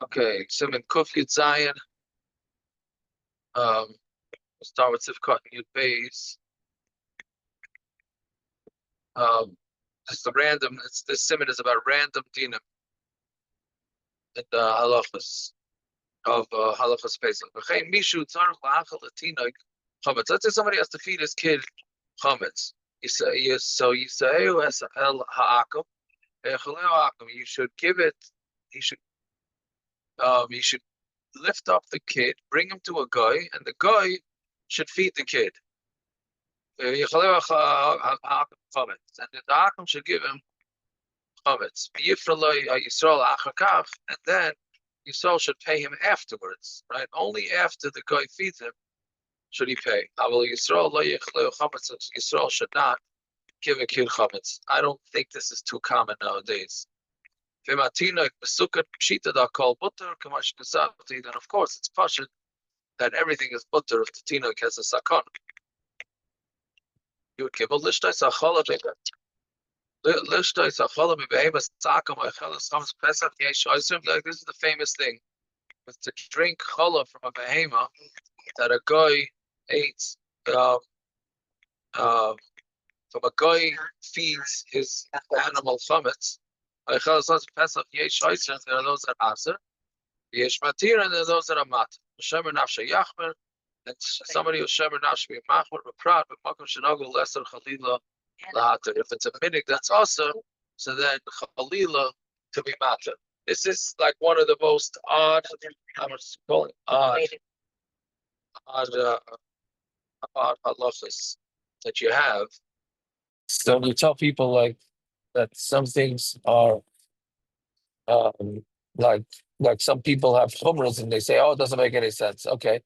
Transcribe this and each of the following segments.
Okay, Simon Kuf Yud Zion. We'll start with Sivkot and Yud Beis. Just a random. This Simon is about random dinim in the halachas of halachas Pesach. V'chein mishu tzarich la'achal latinoik chametz. Let's say somebody has to feed his kid chametz. So Yisrael es el ha'akum. You should give it. You should lift up the kid, bring him to a guy, and the guy should feed the kid. And the Akum should give him chametz. And then Yisrael should pay him afterwards, right? Only after the guy feeds him should he pay. Yisrael should not give a kid chametz. I don't think this is too common nowadays. Then of course it's pashut that everything is butter if the tinok has a sakon. You would give a lishtais achala like this is the famous thing. With to drink challah from a behema that a guy ate from a guy feeds his animal chametz. There are those that are aser, yesh matir, and there are those that are mat. Shemer nafshe yachmer, and somebody who's shemer nafshe be machmer b'prat b'makom shenagol lesser chalila lahater. If it's a minig that's also, so then chalila to be matter. This is like one of the most odd, I'm calling odd halachas that you have. So you tell people like that some things are like some people have chumras and they say, oh, it doesn't make any sense. Okay.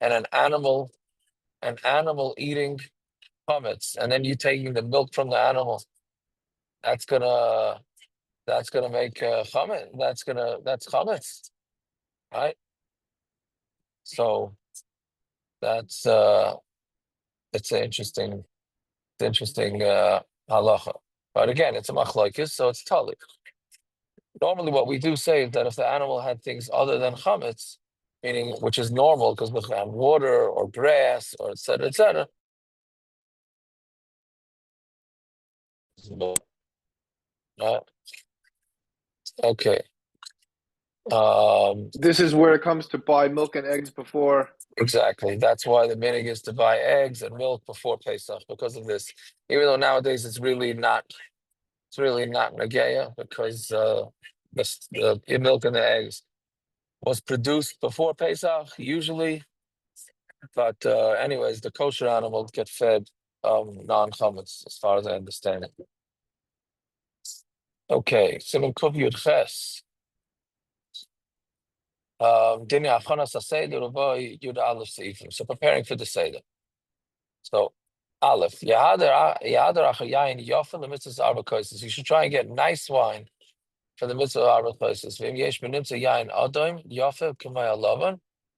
And an animal eating chametz, and then you taking the milk from the animal, that's gonna make chametz. That's chametz, right? So that's it's an interesting halacha. But again, it's a machlokes, so it's tali. Normally, what we do say is that if the animal had things other than chametz, meaning which is normal because we have water or grass or etc. etc. Okay. This is where it comes to buy milk and eggs before. Exactly. That's why the minig is to buy eggs and milk before Pesach because of this. Even though nowadays it's really not nageya because the milk and the eggs was produced before Pesach usually. But anyways, the kosher animals get fed non-chametz, as far as I understand it. Okay, Simon Kuf Yud Ches. So preparing for the Seder. So Aleph, you should try and get nice wine for the mitzvah of Arba Chosis.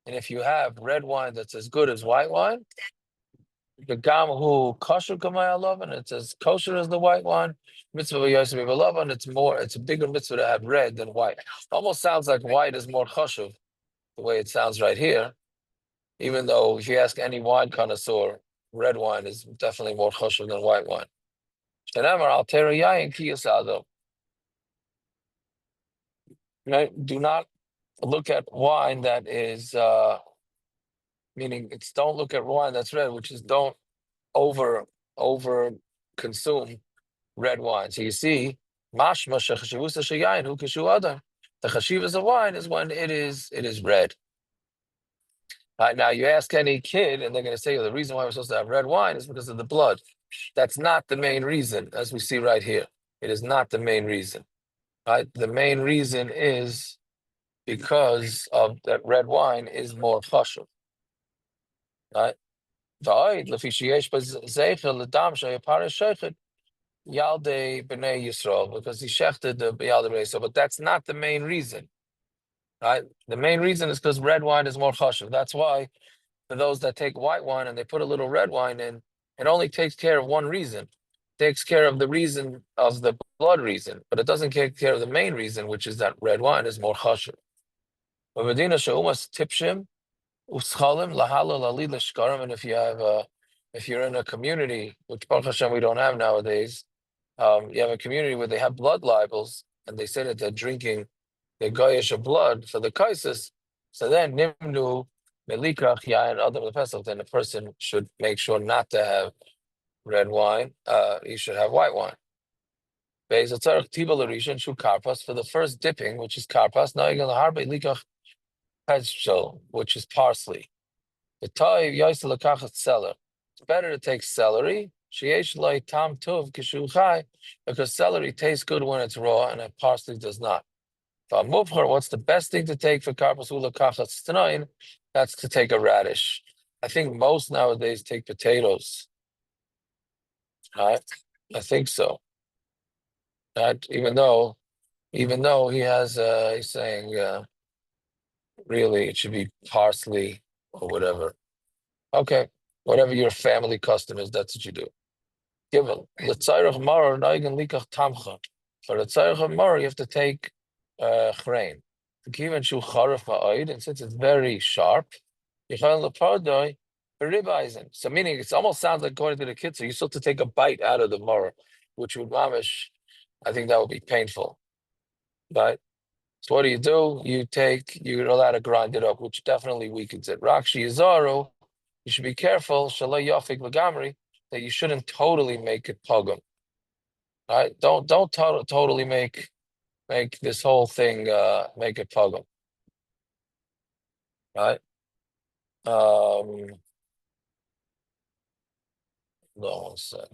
And if you have red wine that's as good as white wine, the Gamu kosher and it's as kosher as the white wine. Mitzvah v'yosem it's a bigger mitzvah to have red than white. Almost sounds like white is more chashuv, the way it sounds right here. Even though if you ask any wine connoisseur, red wine is definitely more chashuv than white wine. Do not look at wine that is meaning don't look at wine that's red, which is don't over consume red wine. So you see, mashma shechashivusa sheyayin hu kishu adam. The chashivas of wine is when it is red. Right, now you ask any kid, and they're going to say, the reason why we're supposed to have red wine is because of the blood. That's not the main reason, as we see right here. It is not the main reason. Right? The main reason is because of that red wine is more chashuv. Right? Yalde b'nei Yisrael, because he shechted the Yalde b'nei Yisrael, but that's not the main reason, right? The main reason is because red wine is more chashuv. That's why for those that take white wine and they put a little red wine in, it only takes care of one reason. It takes care of the reason of the blood reason, but it doesn't take care of the main reason, which is that red wine is more chashuv. Medina sheumas tipshim uschalim lahala lali lishkarim. And if you're in a community, which Baruch Hashem we don't have nowadays, you have a community where they have blood libels, and they say that they're drinking the goyish of blood for the kaisis. So then nimnu melikach yain adam lepesach. Then the person should make sure not to have red wine. You should have white wine. For the first dipping, which is karpas, now you're going to likach pezchel, which is parsley. The toiv yaisel lekachat seller. It's better to take celery. Sheyesh loy tam tov kishu chai, because celery tastes good when it's raw, and parsley does not. What's the best thing to take for karpas ulekachat stenoin? That's to take a radish. I think most nowadays take potatoes. Right? I think so. Right? Even though he has, he's saying, really, it should be parsley or whatever. Okay, whatever your family custom is, that's what you do. Given the tzarich maror neigen likach tamcha. For the tzarich maror, you have to take chrein. Given shu charif ma'oid, and since it's very sharp, yichal lepardoi ribizing. So meaning, it almost sounds like going to the Kitzur. You still have to take a bite out of the maror, which would mamish. I think that would be painful, right? So what do? You're allowed to grind it up, which definitely weakens it. Rakshi Yizaru, you should be careful, Shalai Yafik Vagamri, that you shouldn't totally make it pogum. Right? Don't totally make this whole thing make it pogum. Right? No, one sec.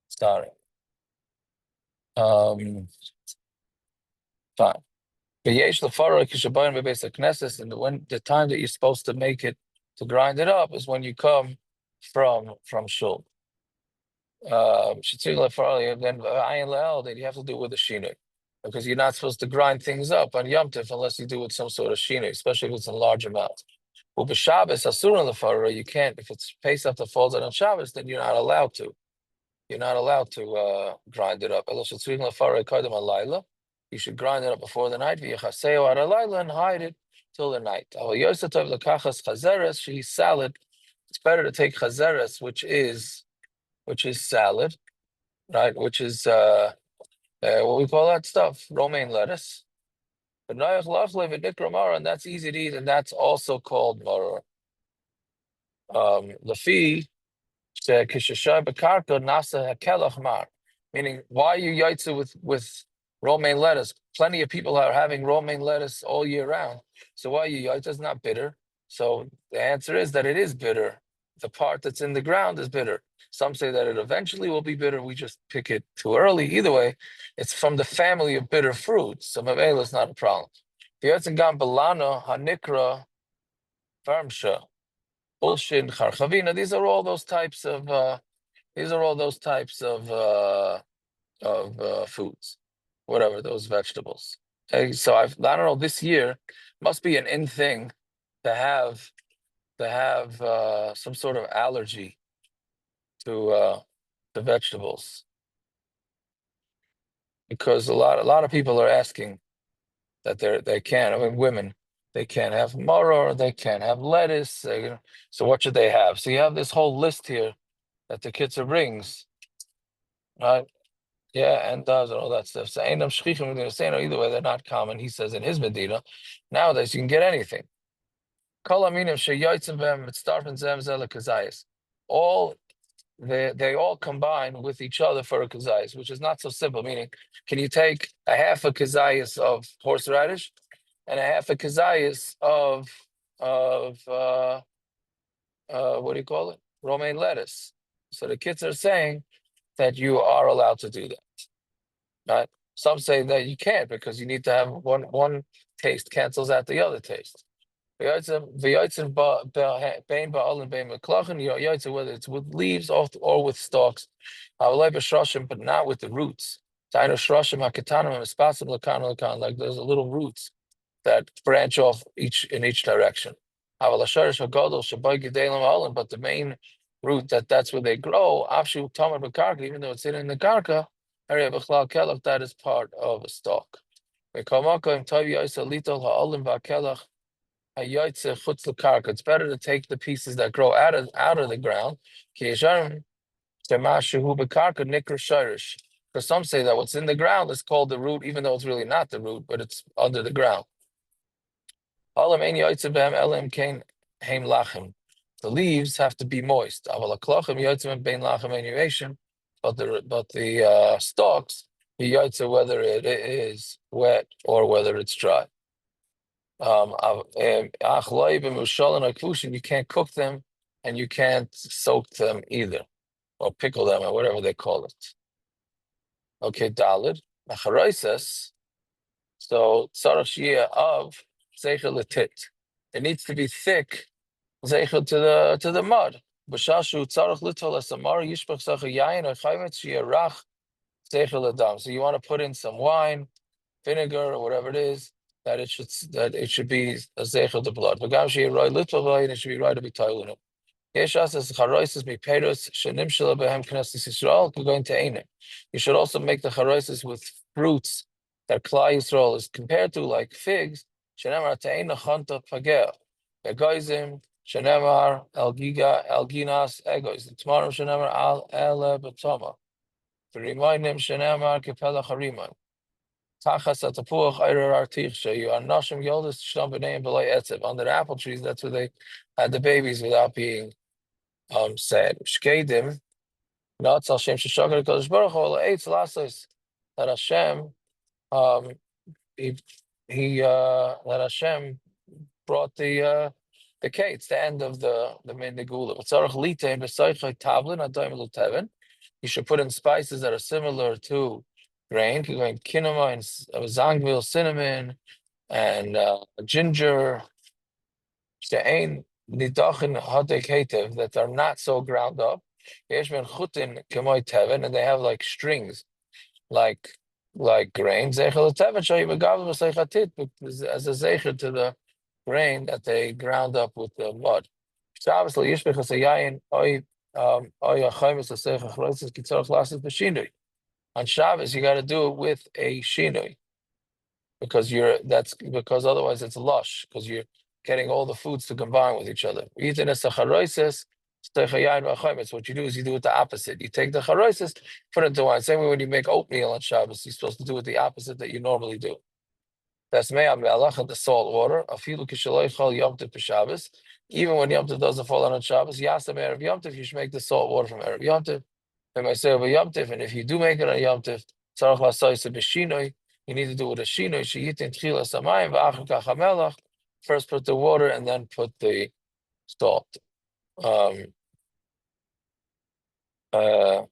Sorry. Fine. But yesh lefarah kishabayim bebeis hakneses, and when the time that you're supposed to make it to grind it up is when you come from shul. Then that you have to do it with a shinui, because you're not supposed to grind things up on Yom Tov unless you do it with some sort of shinui, especially if it's in large amounts. Well, b'Shabbos asur lefarah, you can't. If it's Pesach that falls out on Shabbos, then you're not allowed to. You're not allowed to grind it up. You should grind it up before the night, and hide it till the night. Salad. It's better to take chazeres, which is salad, right? Which is what we call that stuff, romaine lettuce. But and that's easy to eat, and that's also called maror. Lafi. Meaning, why are you yaitze with romaine lettuce? Plenty of people are having romaine lettuce all year round. So why are you yaitze? It's not bitter. So the answer is that it is bitter. The part that's in the ground is bitter. Some say that it eventually will be bitter. We just pick it too early. Either way, it's from the family of bitter fruits. So mavela is not a problem. The Yotzengam Balano, Hanikra, Farmsha. Bullshit, charchavina. These are all those types of foods, whatever those vegetables. Okay, so I don't know. This year must be an in thing to have some sort of allergy to vegetables, because a lot of people are asking that they can't. I mean, women. They can't have maror, they can't have lettuce. So what should they have? So you have this whole list here that the Kitzur brings, right? Yeah, and does and all that stuff. So Einam Shchichim, they're saying either way, they're not common. He says in his Medina, nowadays you can get anything. Kol aminim sheyotzim b'hem mitzdarfen zem zeh lekazayis. All they all combine with each other for a kazayis, which is not so simple. Meaning, can you take a half a kazayis of horseradish and a half a kazayis of what do you call it? Romaine lettuce. So the kids are saying that you are allowed to do that. Right? Some say that you can't, because you need to have one taste cancels out the other taste. Whether it's with leaves or with stalks, but not with the roots. Like there's little roots that branch off in each direction. But the main root that's where they grow, even though it's in the karka, that is part of a stalk. It's better to take the pieces that grow out of the ground. Because some say that what's in the ground is called the root, even though it's really not the root, but it's under the ground. The leaves have to be moist. But the stalks, whether it is wet or whether it's dry. You can't cook them and you can't soak them either, or pickle them, or whatever they call it. Okay, Dalid. So tzarach shiyah of zeichel letit. It needs to be thick, zeichel to the mud. B'shashu tzarach litol esamar yishpach sacha yayin or chaymet shiyah rach zeichel ledam. So you want to put in some wine, vinegar, or whatever it is, that it should be a zeichel to blood. V'gam shiyah roi litol and it should be right to be toilin. You should also make the charoises with fruits that Klal Yisrael is compared to, like figs. Shenemar te'ena chanta pagel. Egoizim shenemar elginas egoizim. Tomorrow shenemar al ele betoma. V'rimainim shenemar kepela chariman. Tachas atapuach eirer artichsha. You are nashim yoldis shnam b'neim b'lay etzev. Under the apple trees, that's where they had the babies without being sad. Shkedim, not Hashem Shashakar Kodesh Baruch Hu, Eitz Lasos, that Hashem, that Hashem brought the kates, the end of the Mendigula. V'tzarach lita in b'saychay tablin adayim luteven. You should put in spices that are similar to grain, like kinema and zangvil, cinnamon, and ginger. She'ein nidachin hadek hetev, that are not so ground up. Yeshben chutin kemoy teven, and they have like strings, like grain. Zeichel teven show you begav b'seichatit, as a zeicher to the grain that they ground up with the mud. Shabbos lo yishbech as a yayin oy achayim as a seicha chroitzes kitzur classes b'shinui. On Shabbos you got to do it with a shinui, because otherwise it's lush, because you're getting all the foods to combine with each other. It's what you do is you do it the opposite. You take the charoises, put it into wine. Same way when you make oatmeal on Shabbos, you're supposed to do it the opposite that you normally do. That's the salt water. Even when Yom Tov doesn't fall on Shabbos, Yasam Erev Yom Tov, you should make the salt water from Erev Yom Tov. And if you do make it on Yom Tov, you need to do it with a shinoi. First put the water and then put the salt. And the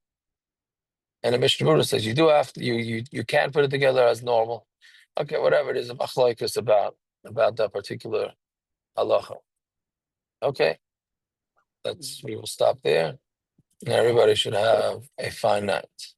Mishnah Berurah says you do have to, you can't put it together as normal. Okay, whatever it is, a machlokes about that particular halacha. Okay, we will stop there. And everybody should have a fine night.